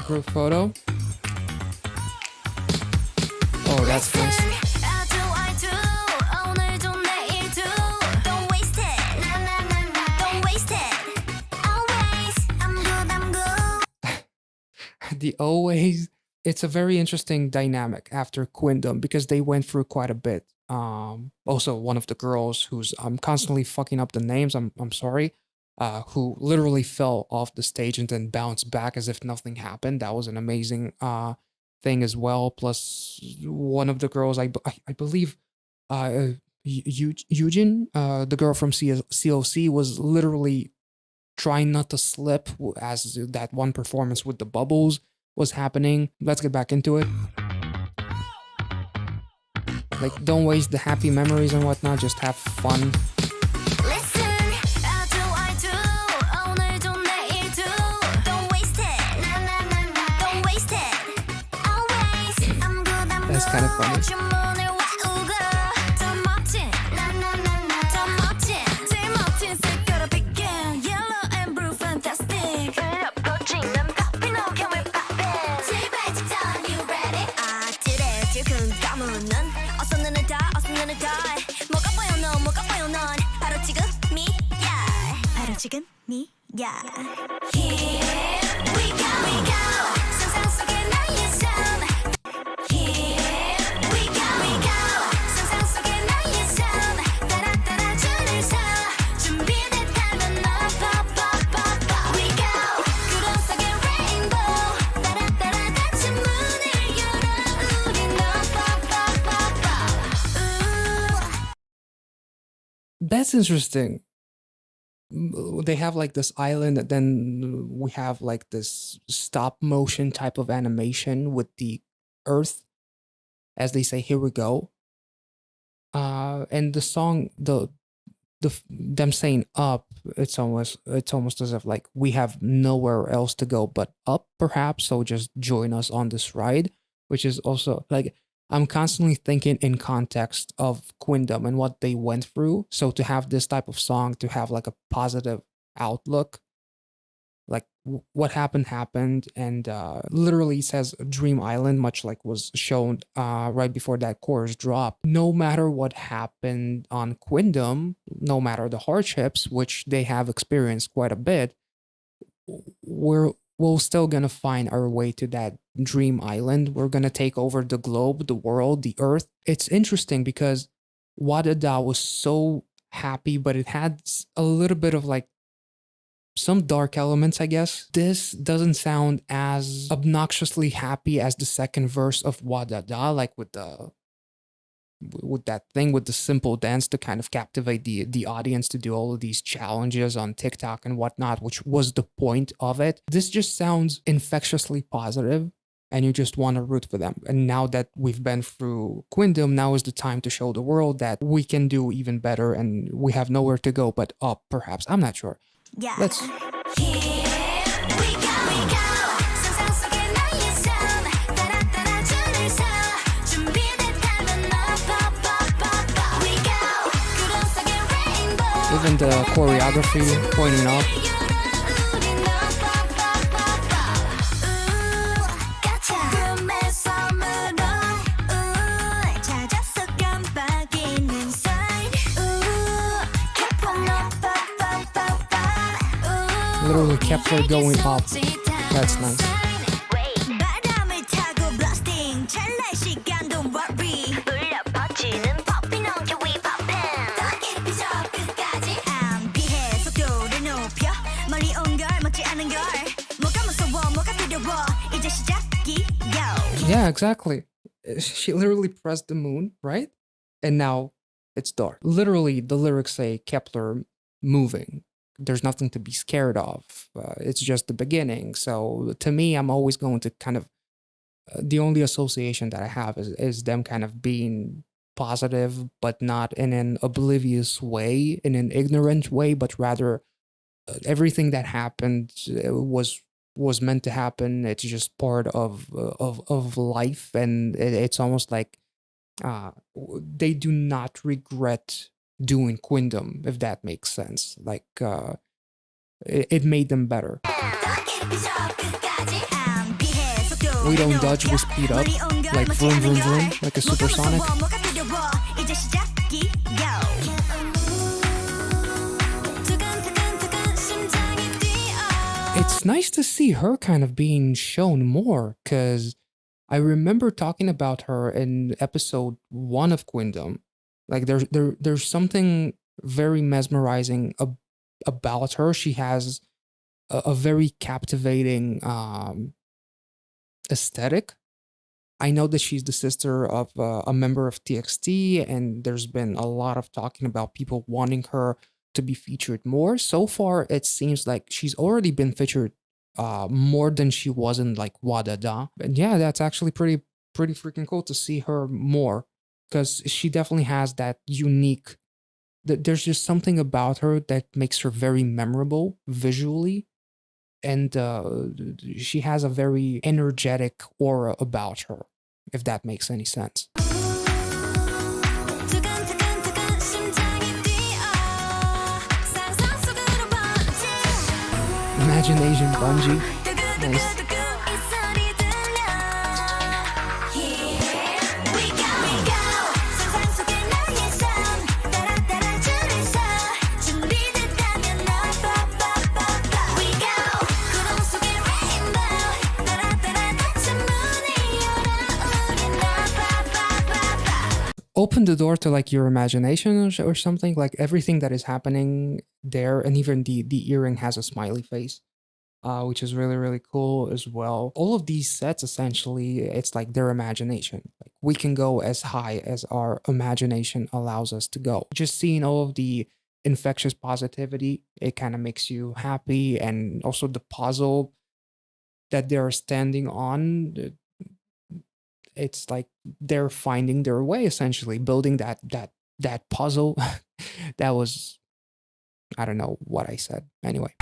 group photo. Oh, that's nice. The always, it's a very interesting dynamic after Quindom because they went through quite a bit. Also one of the girls who's I'm constantly fucking up the names. I'm sorry. Who literally fell off the stage and then bounced back as if nothing happened. That was an amazing thing as well. Plus one of the girls, I believe, Eugene, the girl from COC, was literally trying not to slip as that one performance with the bubbles was happening. Let's get back into it. Like, don't waste the happy memories and whatnot, just have fun. That's kind of funny. That's interesting. They have like this island, and then we have like this stop motion type of animation with the earth as they say, "Here we go." And the song, them saying "up," it's almost as if like we have nowhere else to go but up, perhaps. So just join us on this ride, which is also like I'm constantly thinking in context of Quindom and what they went through. So to have this type of song, to have like a positive outlook, like what happened, and literally says Dream Island, much like was shown right before that chorus drop. No matter what happened on Quindom, no matter the hardships, which they have experienced quite a bit, we're still gonna find our way to that dream island. We're gonna take over the globe, the world, the earth. It's interesting because Wadada was so happy, but it had a little bit of like some dark elements, I guess. This doesn't sound as obnoxiously happy as the second verse of Wadada, like with that thing with the simple dance to kind of captivate the audience to do all of these challenges on TikTok and whatnot, which was the point of it. This just sounds infectiously positive, and you just want to root for them. And now that we've been through Quindom, now is the time to show the world that we can do even better, and we have nowhere to go but up, perhaps. I'm not sure. Yeah. Let's... Even the choreography pointing up. Literally Kep1er going up. That's nice. Yeah, exactly. She literally pressed the moon, right? And now it's dark. Literally, the lyrics say Kep1er moving. There's nothing to be scared of. It's just the beginning. So to me, I'm always going to kind of the only association that I have is them kind of being positive, but not in an oblivious way, in an ignorant way, but rather everything that happened was meant to happen. It's just part of life, and it's almost like they do not regret doing Quindom, if that makes sense. Like it made them better. We don't dodge, we speed up. Like vroom vroom vroom, like a supersonic. It's nice to see her kind of being shown more, because I remember talking about her in episode 1 of Queendom. Like there's something very mesmerizing about her. She has a very captivating aesthetic. I know that she's the sister of a member of TXT, and there's been a lot of talking about people wanting her to be featured more. So far, it seems like she's already been featured more than she was in like Wadada. And yeah, that's actually pretty freaking cool to see her more, because she definitely has that unique. There's just something about her that makes her very memorable visually, and she has a very energetic aura about her, if that makes any sense. Imagination Bungee. Nice. Open the door to like your imagination or something, like everything that is happening there, and even the earring has a smiley face, which is really cool as well. All of these sets, essentially, it's like their imagination. Like we can go as high as our imagination allows us to go. Just seeing all of the infectious positivity, it kind of makes you happy, and also the puzzle that they're standing on, it's like they're finding their way, essentially building that puzzle. That was, I don't know what I said anyway.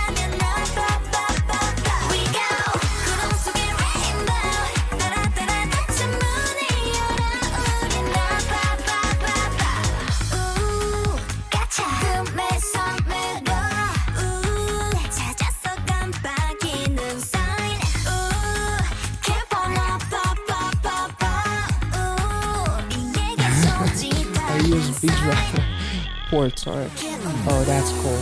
Beach port, sorry. Oh, that's cool.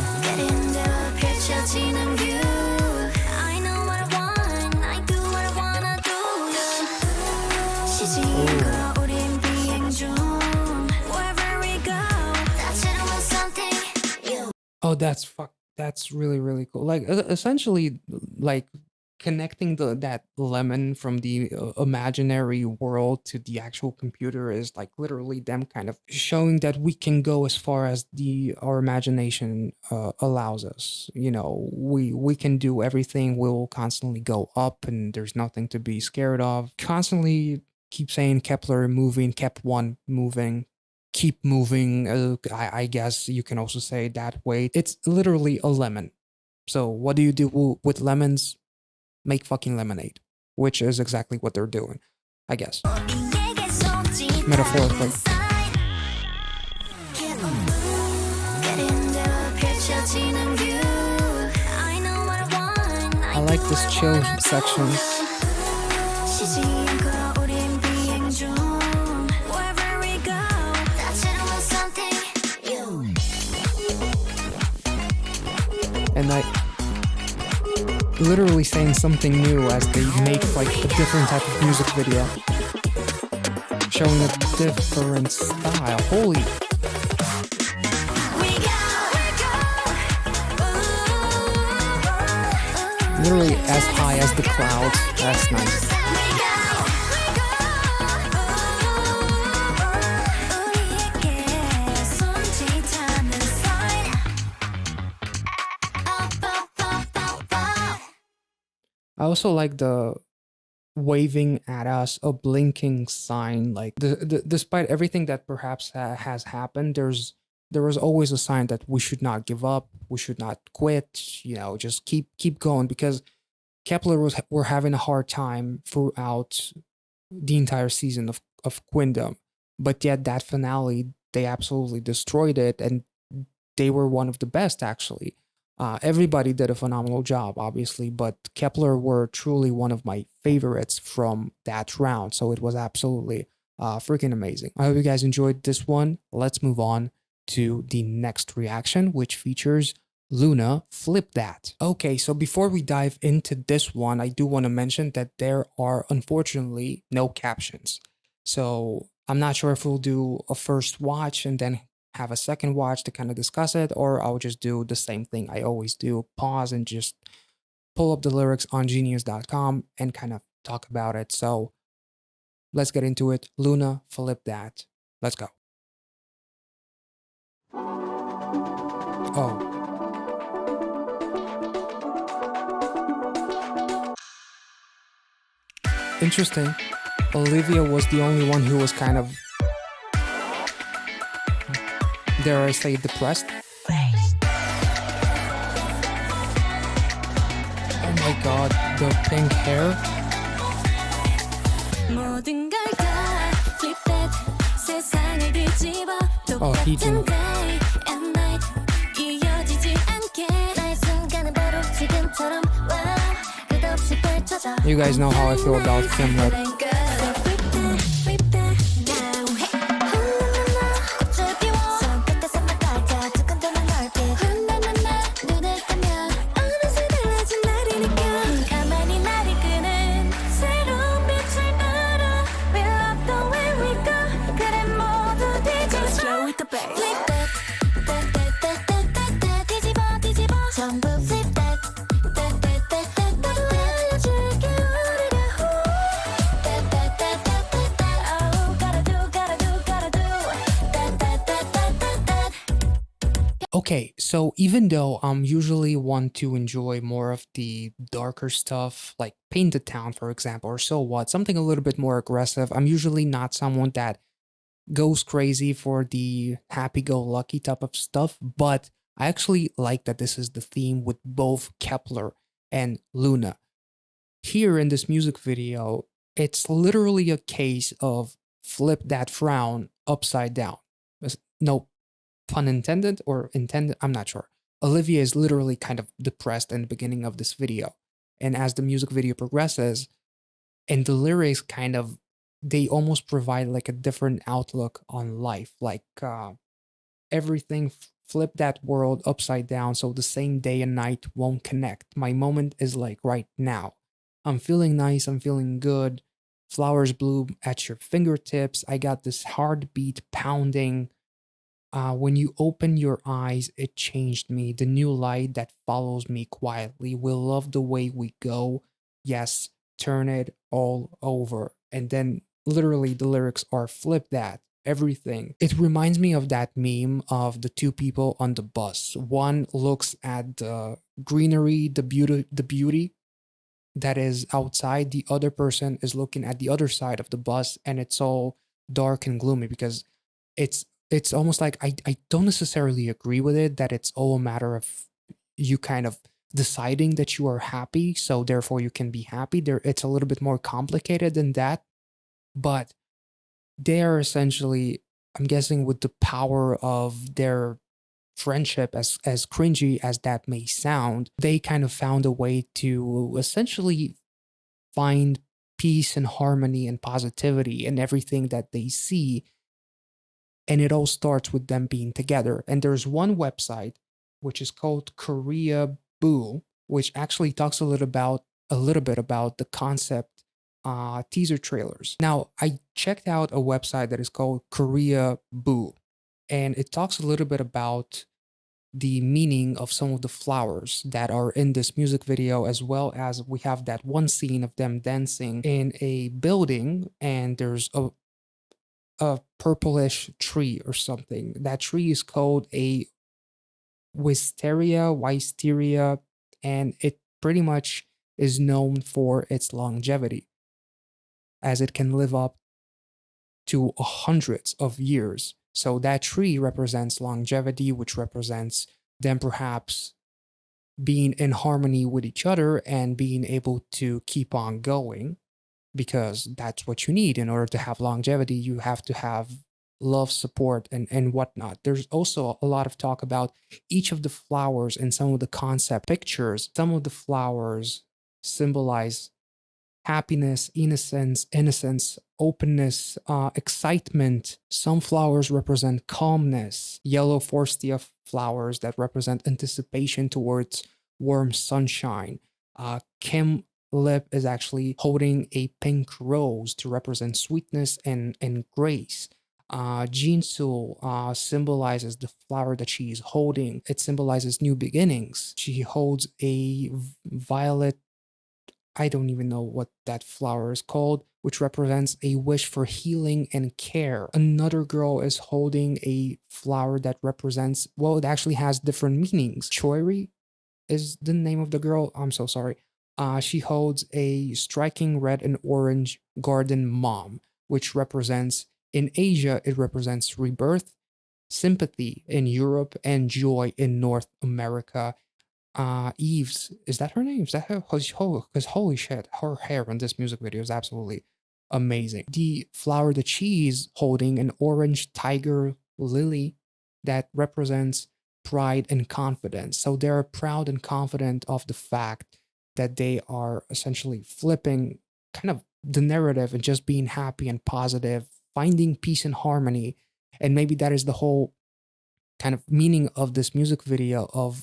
Oh, that's really cool. Like essentially, like connecting that lemon from the imaginary world to the actual computer is like literally them kind of showing that we can go as far as our imagination allows us. You know, we can do everything. We'll constantly go up, and there's nothing to be scared of. Constantly keep saying Kep1er moving, Kep1 moving, keep moving. I guess you can also say it that way. It's literally a lemon. So what do you do with lemons? Make fucking lemonade, which is exactly what they're doing, I guess. Metaphorically. I like this chill section. And literally saying something new as they make like a different type of music video, showing a different style. Holy, literally as high as the clouds. That's nice. I also like the waving at us, a blinking sign. Like despite everything that perhaps has happened, there was always a sign that we should not give up, we should not quit. You know, just keep going, because Kep1er were having a hard time throughout the entire season of Queendom, but yet that finale they absolutely destroyed it, and they were one of the best actually. Everybody did a phenomenal job, obviously, but Kep1er were truly one of my favorites from that round. So it was absolutely freaking amazing. I hope you guys enjoyed this one. Let's move on to the next reaction, which features LOONA Flip That. Okay, so before we dive into this one, I do want to mention that there are unfortunately no captions. So I'm not sure if we'll do a first watch and then have a second watch to kind of discuss it, or I'll just do the same thing I always do, pause and just pull up the lyrics on genius.com and kind of talk about it. So let's get into it. LOONA Flip That. Let's go. Oh, interesting. Olivia was the only one who was kind of, dare I say, depressed. Oh my god, the pink hair. Oh, he too. You guys know how I feel about Kep1er. Okay, so even though I'm usually one to enjoy more of the darker stuff, like Paint the Town, for example, or So What, something a little bit more aggressive, I'm usually not someone that goes crazy for the happy-go-lucky type of stuff, but I actually like that this is the theme with both Kep1er and LOONA. Here in this music video, it's literally a case of flip that frown upside down. No pun intended or intended, I'm not sure. Olivia is literally kind of depressed in the beginning of this video. And as the music video progresses, and the lyrics kind of, they almost provide like a different outlook on life. Like everything, flip that world upside down so the same day and night won't connect. My moment is like right now. I'm feeling nice, I'm feeling good. Flowers bloom at your fingertips. I got this heartbeat pounding. When you open your eyes, it changed me. The new light that follows me quietly will love the way we go. Yes, turn it all over. And then literally the lyrics are flip that, everything. It reminds me of that meme of the two people on the bus. One looks at the greenery, the beauty that is outside. The other person is looking at the other side of the bus, and it's all dark and gloomy because it's almost like I don't necessarily agree with it that it's all a matter of you kind of deciding that you are happy, so therefore you can be happy. There, it's a little bit more complicated than that, but they are essentially, I'm guessing, with the power of their friendship, as cringy as that may sound, they kind of found a way to essentially find peace and harmony and positivity in everything that they see. And it all starts with them being together. And there's one website which is called Korea Boo, which actually talks a little bit about the concept teaser trailers. Now, I checked out a website that is called Korea Boo, and it talks a little bit about the meaning of some of the flowers that are in this music video, as well as we have that one scene of them dancing in a building, and there's a purplish tree or something. That tree is called a wisteria, and it pretty much is known for its longevity, as it can live up to hundreds of years. So that tree represents longevity, which represents them perhaps being in harmony with each other and being able to keep on going, because that's what you need in order to have longevity. You have to have love, support, and whatnot. There's also a lot of talk about each of the flowers and some of the concept pictures. Some of the flowers symbolize happiness, innocence, openness, excitement. Some flowers represent calmness. Yellow forsythia flowers that represent anticipation towards warm sunshine. Kim Lip is actually holding a pink rose to represent sweetness and grace. Jinsul symbolizes the flower that she is holding. It symbolizes new beginnings. She holds a violet, I don't even know what that flower is called, which represents a wish for healing and care. Another girl is holding a flower that represents, well, it actually has different meanings. Choiri is the name of the girl. I'm so sorry. She holds a striking red and orange garden mom, which represents, in Asia, it represents rebirth, sympathy in Europe, and joy in North America. Eve's, is that her name? Is that her? Because holy shit, her hair in this music video is absolutely amazing. The flower that she's holding, an orange tiger lily that represents pride and confidence. So they're proud and confident of the fact that they are essentially flipping kind of the narrative and just being happy and positive, finding peace and harmony. And maybe that is the whole kind of meaning of this music video, of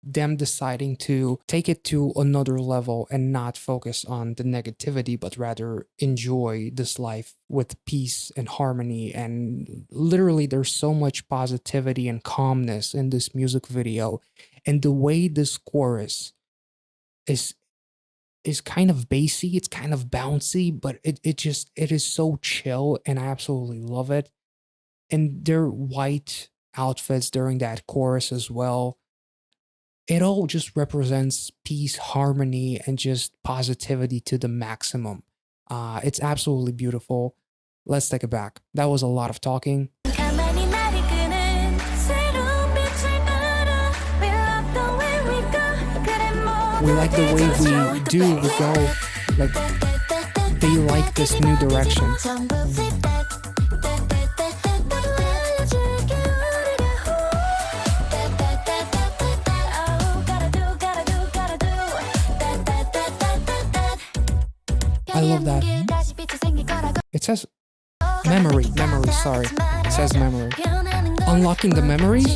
them deciding to take it to another level and not focus on the negativity, but rather enjoy this life with peace and harmony. And literally, there's so much positivity and calmness in this music video. And the way this chorus is kind of bassy, it's kind of bouncy, but it is so chill, and I absolutely love it. And their white outfits during that chorus as well, it all just represents peace, harmony, and just positivity to the maximum. It's absolutely beautiful. Let's take it back. That was a lot of talking. We like the way we go. Like, they like this new direction. I love that. It says memory, sorry. It says memory. Unlocking the memories?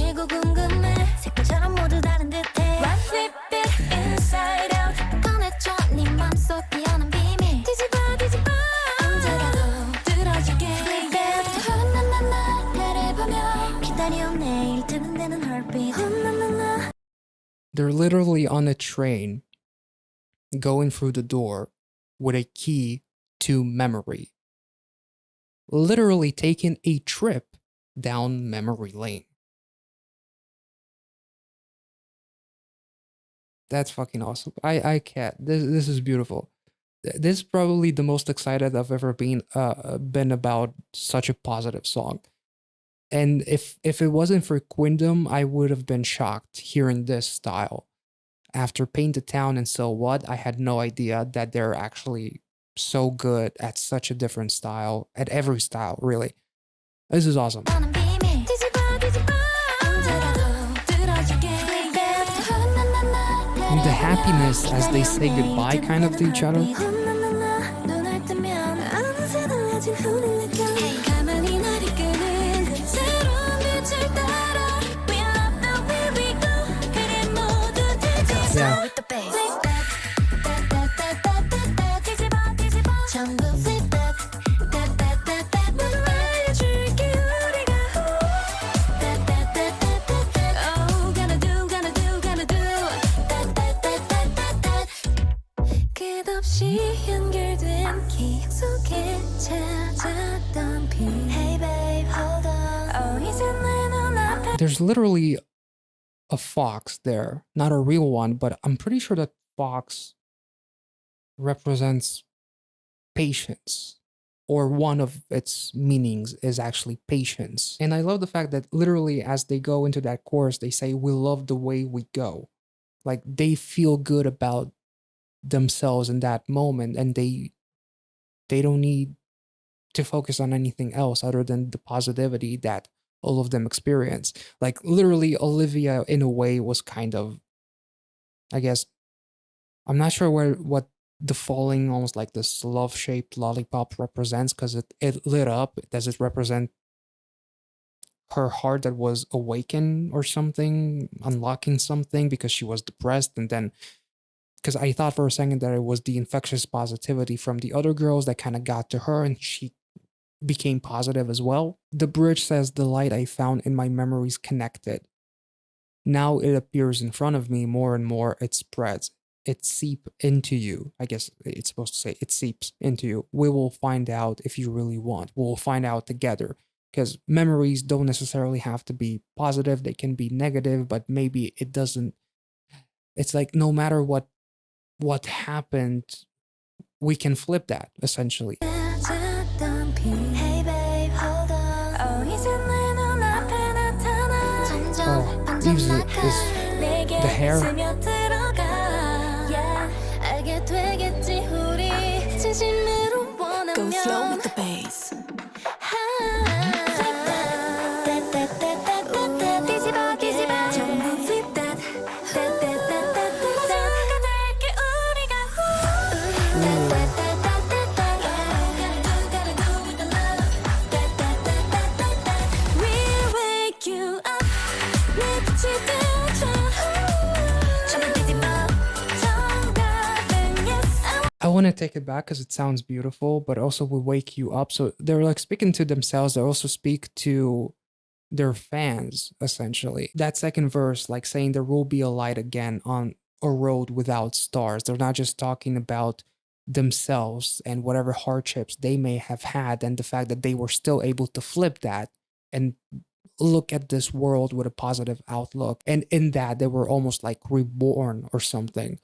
They're literally on a train going through the door with a key to memory. Literally taking a trip down memory lane. That's fucking awesome. I can't. This is beautiful. This is probably the most excited I've ever been about such a positive song. And if it wasn't for Quindom, I would have been shocked hearing this style. After Paint the Town and So What, I had no idea that they're actually so good at such a different style, at every style, really. This is awesome. And the happiness as they say goodbye kind of to each other. Yeah. There's literally a fox there, not a real one, but I'm pretty sure that fox represents patience, or one of its meanings is actually patience. And I love the fact that literally as they go into that chorus, they say, "We love the way we go." Like, they feel good about themselves in that moment, and they don't need to focus on anything else other than the positivity that all of them experience. Like literally Olivia in a way was kind of, I guess, I'm not sure what the falling, almost like this love-shaped lollipop represents, because it lit up. Does it represent her heart that was awakened or something, unlocking something because she was depressed? And then, because I thought for a second that it was the infectious positivity from the other girls that kind of got to her and she became positive as well. The bridge says, "The light I found in my memories connected. Now it appears in front of me more and more. It spreads. It seep into you." I guess it's supposed to say it seeps into you. "We will find out if you really want. We'll find out together." Because memories don't necessarily have to be positive. They can be negative, but maybe it doesn't. It's like no matter what happened, we can flip that essentially. Oh, music is the hair. Go slow with the bass. I want to take it back because it sounds beautiful, but also will wake you up. So they're like speaking to themselves. They also speak to their fans, essentially. That second verse, like saying there will be a light again on a road without stars. They're not just talking about themselves and whatever hardships they may have had and the fact that they were still able to flip that and look at this world with a positive outlook. And in that, they were almost like reborn or something.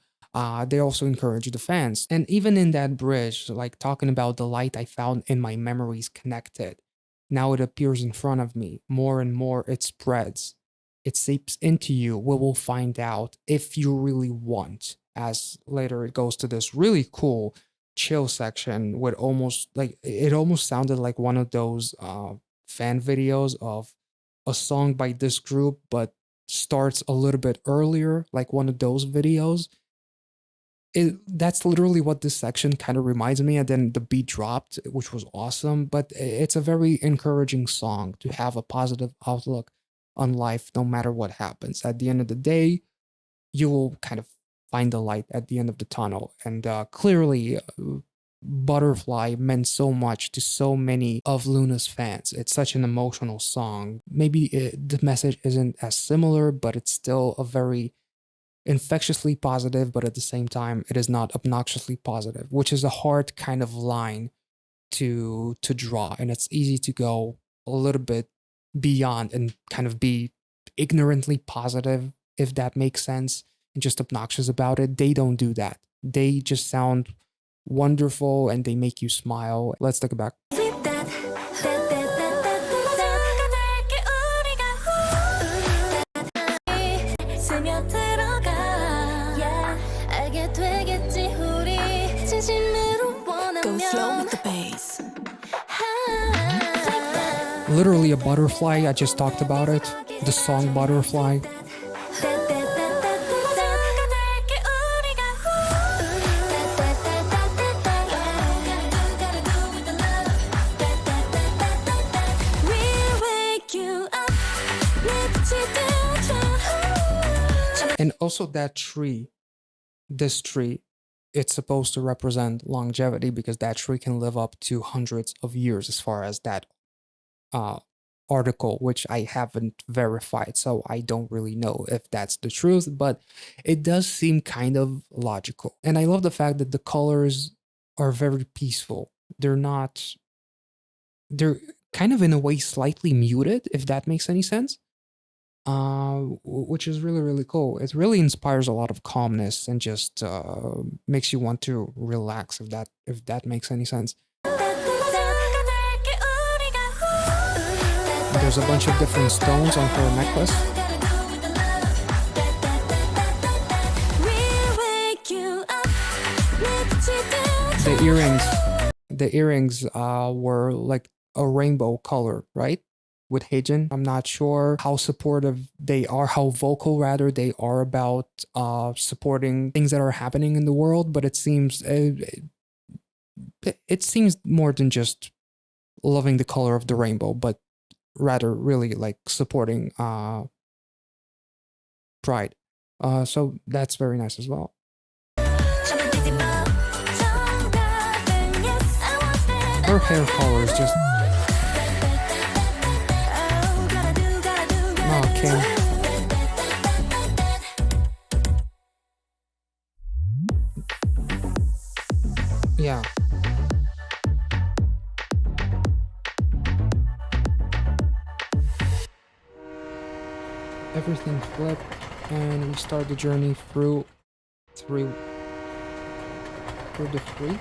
They also encourage the fans. And even in that bridge, like talking about the light I found in my memories connected. Now it appears in front of me. More and more it spreads. It seeps into you. We will find out if you really want. As later it goes to this really cool chill section with almost like, it almost sounded like one of those fan videos of a song by this group, but starts a little bit earlier, like one of those videos. That's literally what this section kind of reminds me. And then the beat dropped, which was awesome. But it's a very encouraging song to have a positive outlook on life, no matter what happens. At the end of the day, you will kind of find the light at the end of the tunnel. And clearly, Butterfly meant so much to so many of LOONA's fans. It's such an emotional song. Maybe the message isn't as similar, but it's still a very infectiously positive, but at the same time, it is not obnoxiously positive, which is a hard kind of line to draw. And it's easy to go a little bit beyond and kind of be ignorantly positive, if that makes sense, and just obnoxious about it. They don't do that. They just sound wonderful and they make you smile. Let's take it back. Go slow with the bass. Literally a butterfly. I just talked about it. The song Butterfly. And also that tree, this tree, it's supposed to represent longevity because that tree can live up to hundreds of years as far as that article, which I haven't verified, so I don't really know if that's the truth, but it does seem kind of logical. And I love the fact that the colors are very peaceful. They're kind of in a way slightly muted, if that makes any sense. Which is really, really cool. It really inspires a lot of calmness and just makes you want to relax, if that makes any sense. There's a bunch of different stones on her necklace. The earrings, the earrings were like a rainbow color, right? With Heijin. I'm not sure how supportive they are, how vocal rather they are about supporting things that are happening in the world, but it seems it seems more than just loving the color of the rainbow, but rather really like supporting Pride. So that's very nice as well. Her hair color is just okay. Yeah. Everything flipped, and we start the journey through the free.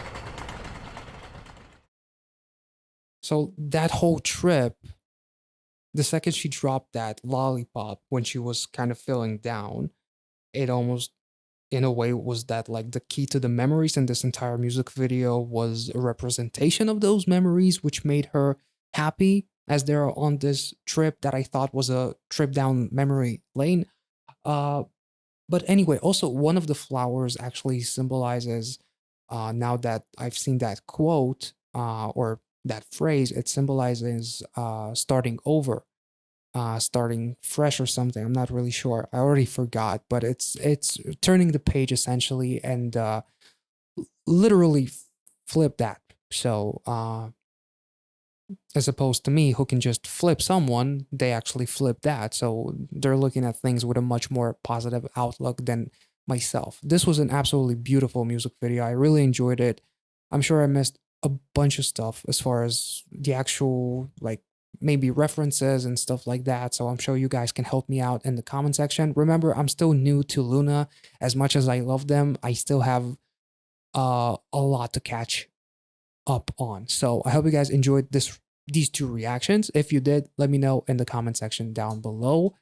So that whole trip, the second she dropped that lollipop when she was kind of feeling down, it almost in a way was that like the key to the memories, and this entire music video was a representation of those memories, which made her happy as they're on this trip that I thought was a trip down memory lane. uh but anyway, also one of the flowers actually symbolizes, now that I've seen that quote, or that phrase, it symbolizes starting over, starting fresh or something. I'm not really sure. I already forgot, but it's turning the page essentially, and literally flip that. So as opposed to me, who can just flip someone, they actually flip that. So they're looking at things with a much more positive outlook than myself. This was an absolutely beautiful music video. I really enjoyed it. I'm sure I missed a bunch of stuff as far as the actual, like, maybe references and stuff like that. So I'm sure you guys can help me out in the comment section. Remember, I'm still new to LOONA. As much as I love them, I still have a lot to catch up on. So I hope you guys enjoyed these two reactions. If you did, let me know in the comment section down below,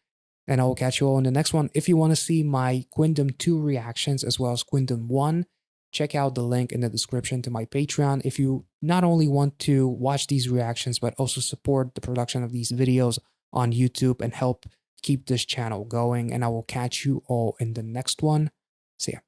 and I will catch you all in the next one. If you want to see my Queendom 2 reactions as well as Queendom 1, check out the link in the description to my Patreon. If you not only want to watch these reactions, but also support the production of these videos on YouTube and help keep this channel going. And I will catch you all in the next one. See ya.